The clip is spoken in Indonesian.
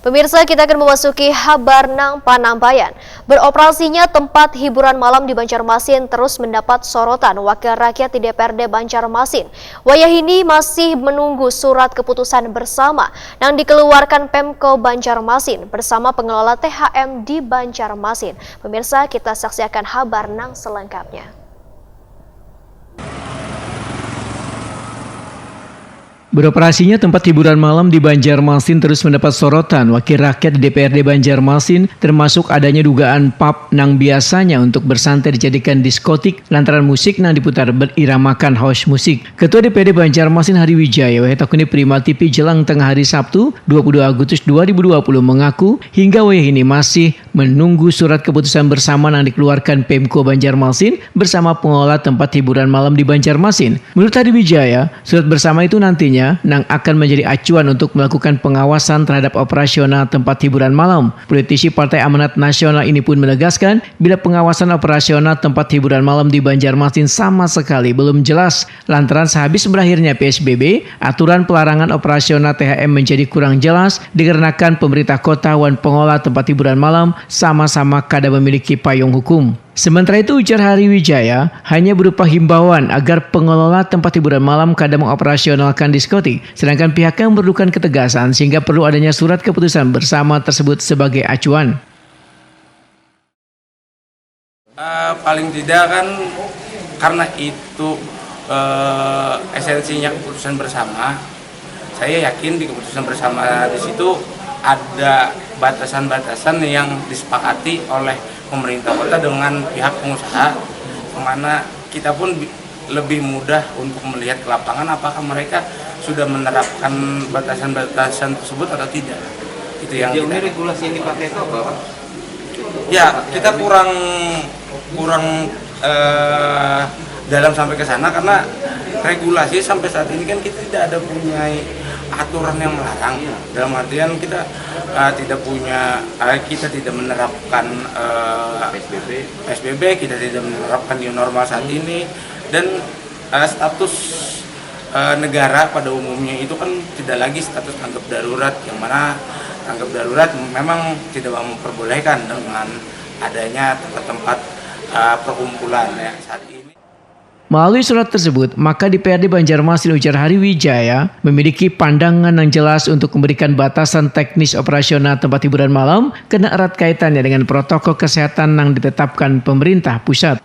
Pemirsa, kita akan memasuki kabar nang Panambayan. Beroperasinya tempat hiburan malam di Banjarmasin terus mendapat sorotan Wakil Rakyat di DPRD Banjarmasin. Wayahini masih menunggu surat keputusan bersama yang dikeluarkan Pemko Banjarmasin bersama pengelola THM di Banjarmasin. Pemirsa, kita saksikan kabar nang selengkapnya. Beroperasinya tempat hiburan malam di Banjarmasin terus mendapat sorotan Wakil Rakyat di DPRD Banjarmasin, termasuk adanya dugaan pub nang biasanya untuk bersantai dijadikan diskotik lantaran musik nang diputar beriramakan house musik. Ketua DPRD Banjarmasin Hari Wijaya Wahetakuni Prima TV jelang tengah hari Sabtu 22 Agustus 2020 mengaku hingga wayahini masih menunggu surat keputusan bersama yang dikeluarkan Pemko Banjarmasin bersama pengelola tempat hiburan malam di Banjarmasin. Menurut Hari Wijaya, surat bersama itu nantinya nang akan menjadi acuan untuk melakukan pengawasan terhadap operasional tempat hiburan malam. Politisi Partai Amanat Nasional ini pun menegaskan bila pengawasan operasional tempat hiburan malam di Banjarmasin sama sekali belum jelas lantaran sehabis berakhirnya PSBB, aturan pelarangan operasional THM menjadi kurang jelas dikarenakan pemerintah kota dan pengelola tempat hiburan malam sama-sama kada memiliki payung hukum. Sementara itu, ujar Hari Wijaya hanya berupa himbauan agar pengelola tempat hiburan malam kada mengoperasionalkan diskotik, sedangkan pihaknya memerlukan ketegasan sehingga perlu adanya surat keputusan bersama tersebut sebagai acuan. Paling tidak kan karena itu esensinya keputusan bersama, saya yakin di keputusan bersama di situ ada batasan-batasan yang disepakati oleh pemerintah kota dengan pihak pengusaha, kemana kita pun lebih mudah untuk melihat ke lapangan apakah mereka sudah menerapkan batasan-batasan tersebut atau tidak. Itu yang kita... regulasi yang dipakai itu apa? Ya, kita kurang dalam sampai ke sana karena regulasi sampai saat ini kan kita tidak ada punya aturan yang melarang. Dalam artian kita kita tidak menerapkan PSBB, kita tidak menerapkan new normal saat ini, dan status negara pada umumnya itu kan tidak lagi status tanggap darurat, yang mana tanggap darurat memang tidak memperbolehkan dengan adanya tempat-tempat perkumpulan ya, saat ini. Melalui surat tersebut, maka DPRD Banjarmasin ujar Hari Wijaya memiliki pandangan yang jelas untuk memberikan batasan teknis operasional tempat hiburan malam karena erat kaitannya dengan protokol kesehatan yang ditetapkan pemerintah pusat.